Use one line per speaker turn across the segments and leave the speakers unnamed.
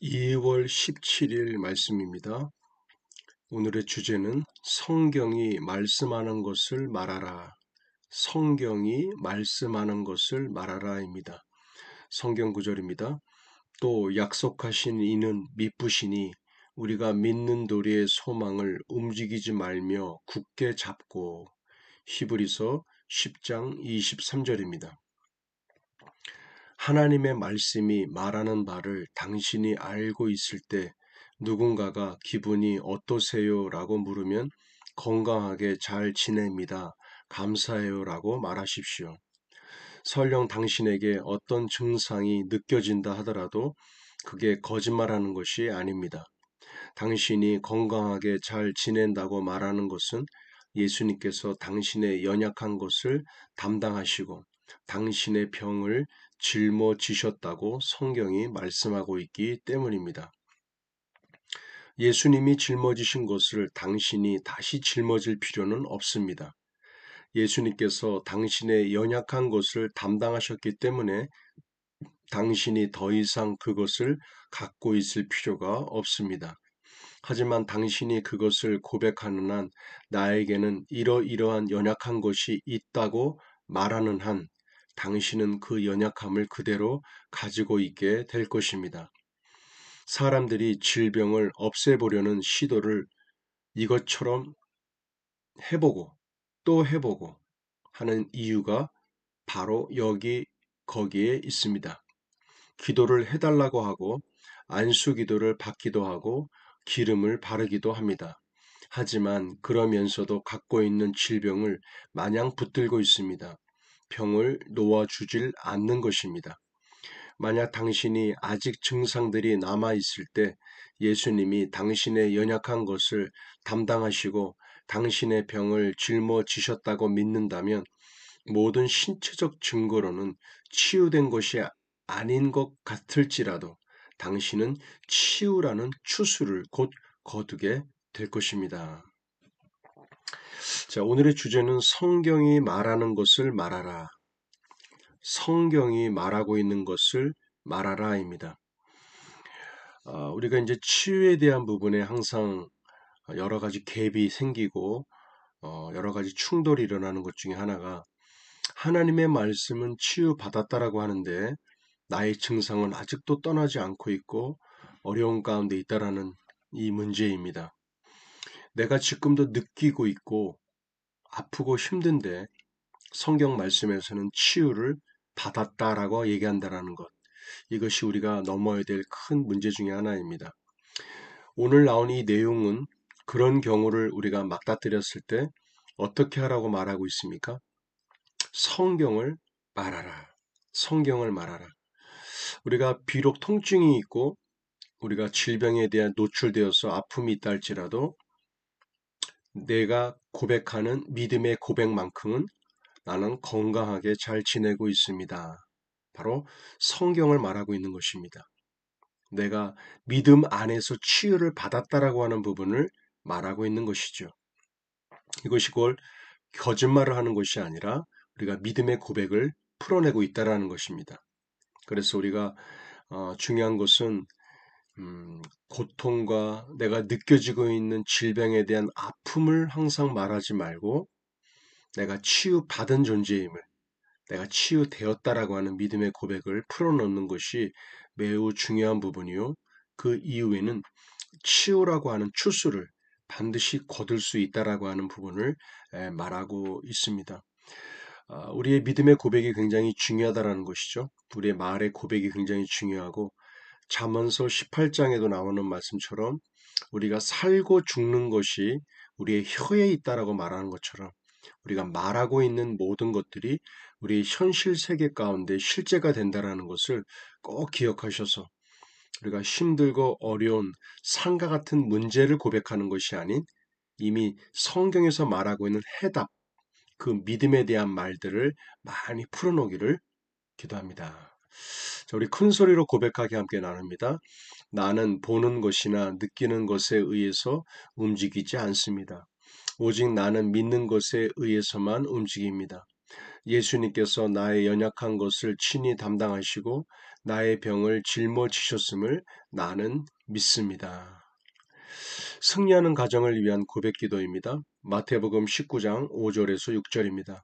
2월 17일 말씀입니다. 오늘의 주제는 성경이 말씀하는 것을 말하라. 성경이 말씀하는 것을 말하라입니다. 성경 구절입니다. 또 약속하신 이는 미쁘시니 우리가 믿는 도리의 소망을 움직이지 말며 굳게 잡고. 히브리서 10장 23절입니다. 하나님의 말씀이 말하는 바를 당신이 알고 있을 때 누군가가 기분이 어떠세요? 라고 물으면 건강하게 잘 지냅니다. 감사해요. 라고 말하십시오. 설령 당신에게 어떤 증상이 느껴진다 하더라도 그게 거짓말하는 것이 아닙니다. 당신이 건강하게 잘 지낸다고 말하는 것은 예수님께서 당신의 연약한 것을 담당하시고 당신의 병을 짊어지셨다고 성경이 말씀하고 있기 때문입니다. 예수님이 짊어지신 것을 당신이 다시 짊어질 필요는 없습니다. 예수님께서 당신의 연약한 것을 담당하셨기 때문에 당신이 더 이상 그것을 갖고 있을 필요가 없습니다. 하지만 당신이 그것을 고백하는 한 나에게는 이러이러한 연약한 것이 있다고 말하는 한 당신은 그 연약함을 그대로 가지고 있게 될 것입니다. 사람들이 질병을 없애보려는 시도를 이것처럼 해보고 또 해보고 하는 이유가 바로 거기에 있습니다. 기도를 해달라고 하고 안수 기도를 받기도 하고 기름을 바르기도 합니다. 하지만 그러면서도 갖고 있는 질병을 마냥 붙들고 있습니다. 병을 놓아주질 않는 것입니다. 만약 당신이 아직 증상들이 남아있을 때 예수님이 당신의 연약한 것을 담당하시고 당신의 병을 짊어지셨다고 믿는다면 모든 신체적 증거로는 치유된 것이 아닌 것 같을지라도 당신은 치유라는 추수를 곧 거두게 될 것입니다. 자, 오늘의 주제는 성경이 말하는 것을 말하라. 성경이 말하고 있는 것을 말하라입니다. 우리가 이제 치유에 대한 부분에 항상 여러 가지 갭이 생기고 여러 가지 충돌이 일어나는 것 중에 하나가 하나님의 말씀은 치유받았다라고 하는데 나의 증상은 아직도 떠나지 않고 있고 어려운 가운데 있다라는 이 문제입니다. 내가 지금도 느끼고 있고 아프고 힘든데 성경 말씀에서는 치유를 받았다라고 얘기한다라는 것. 이것이 우리가 넘어야 될 큰 문제 중에 하나입니다. 오늘 나온 이 내용은 그런 경우를 우리가 맞닥뜨렸을 때 어떻게 하라고 말하고 있습니까? 성경을 말하라. 성경을 말하라. 우리가 비록 통증이 있고 우리가 질병에 대한 노출되어서 아픔이 있다 할지라도 내가 고백하는 믿음의 고백만큼은 나는 건강하게 잘 지내고 있습니다. 바로 성경을 말하고 있는 것입니다. 내가 믿음 안에서 치유를 받았다라고 하는 부분을 말하고 있는 것이죠. 이것이 곧 거짓말을 하는 것이 아니라 우리가 믿음의 고백을 풀어내고 있다라는 것입니다. 그래서 우리가 중요한 것은 고통과 내가 느껴지고 있는 질병에 대한 아픔을 항상 말하지 말고 내가 치유받은 존재임을 내가 치유되었다라고 하는 믿음의 고백을 풀어놓는 것이 매우 중요한 부분이요. 그 이후에는 치유라고 하는 추수를 반드시 거둘 수 있다라고 하는 부분을 말하고 있습니다. 우리의 믿음의 고백이 굉장히 중요하다라는 것이죠. 우리의 말의 고백이 굉장히 중요하고 잠언서 18장에도 나오는 말씀처럼 우리가 살고 죽는 것이 우리의 혀에 있다라고 말하는 것처럼 우리가 말하고 있는 모든 것들이 우리의 현실 세계 가운데 실제가 된다라는 것을 꼭 기억하셔서 우리가 힘들고 어려운 산과 같은 문제를 고백하는 것이 아닌 이미 성경에서 말하고 있는 해답, 그 믿음에 대한 말들을 많이 풀어놓기를 기도합니다. 자, 우리 큰 소리로 고백하기 함께 나눕니다. 나는 보는 것이나 느끼는 것에 의해서 움직이지 않습니다. 오직 나는 믿는 것에 의해서만 움직입니다. 예수님께서 나의 연약한 것을 친히 담당하시고 나의 병을 짊어지셨음을 나는 믿습니다. 승리하는 가정을 위한 고백 기도입니다. 마태복음 19장 5절에서 6절입니다.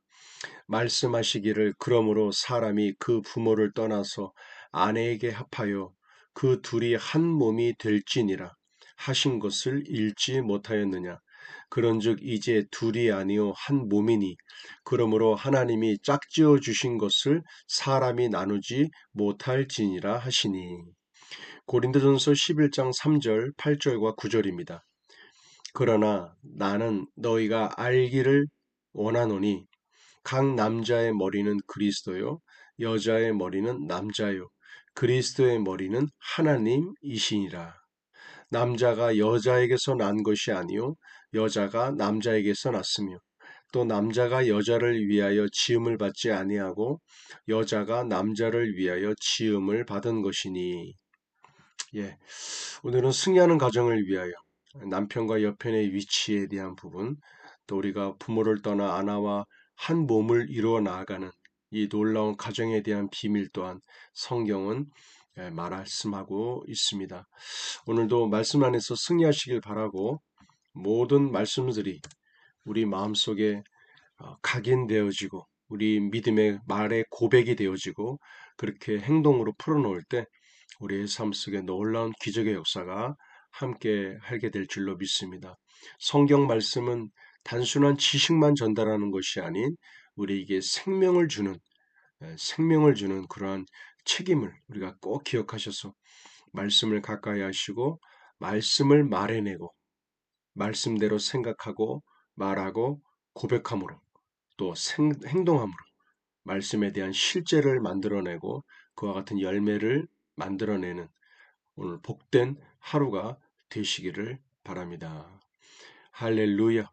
말씀하시기를 그러므로 사람이 그 부모를 떠나서 아내에게 합하여 그 둘이 한 몸이 될지니라 하신 것을 읽지 못하였느냐. 그런즉 이제 둘이 아니요 한 몸이니 그러므로 하나님이 짝지어 주신 것을 사람이 나누지 못할지니라 하시니. 고린도전서 11장 3절 8절과 9절입니다. 그러나 나는 너희가 알기를 원하노니 각 남자의 머리는 그리스도요 여자의 머리는 남자요 그리스도의 머리는 하나님이시니라. 남자가 여자에게서 난 것이 아니요 여자가 남자에게서 났으며 또 남자가 여자를 위하여 지음을 받지 아니하고 여자가 남자를 위하여 지음을 받은 것이니. 예, 오늘은 승리하는 가정을 위하여 남편과 여편의 위치에 대한 부분, 또 우리가 부모를 떠나 아내와 한 몸을 이루어 나아가는 이 놀라운 가정에 대한 비밀 또한 성경은 말씀하고 있습니다. 오늘도 말씀 안에서 승리하시길 바라고 모든 말씀들이 우리 마음속에 각인되어지고 우리 믿음의 말의 고백이 되어지고 그렇게 행동으로 풀어놓을 때 우리의 삶 속에 놀라운 기적의 역사가 함께 하게 될 줄로 믿습니다. 성경 말씀은 단순한 지식만 전달하는 것이 아닌 우리에게 생명을 주는 그러한 책임을 우리가 꼭 기억하셔서 말씀을 가까이 하시고 말씀을 말해내고 말씀대로 생각하고 말하고 고백함으로 또 행동함으로 말씀에 대한 실제를 만들어내고 그와 같은 열매를 만들어내는 오늘 복된 하루가 되시기를 바랍니다. 할렐루야.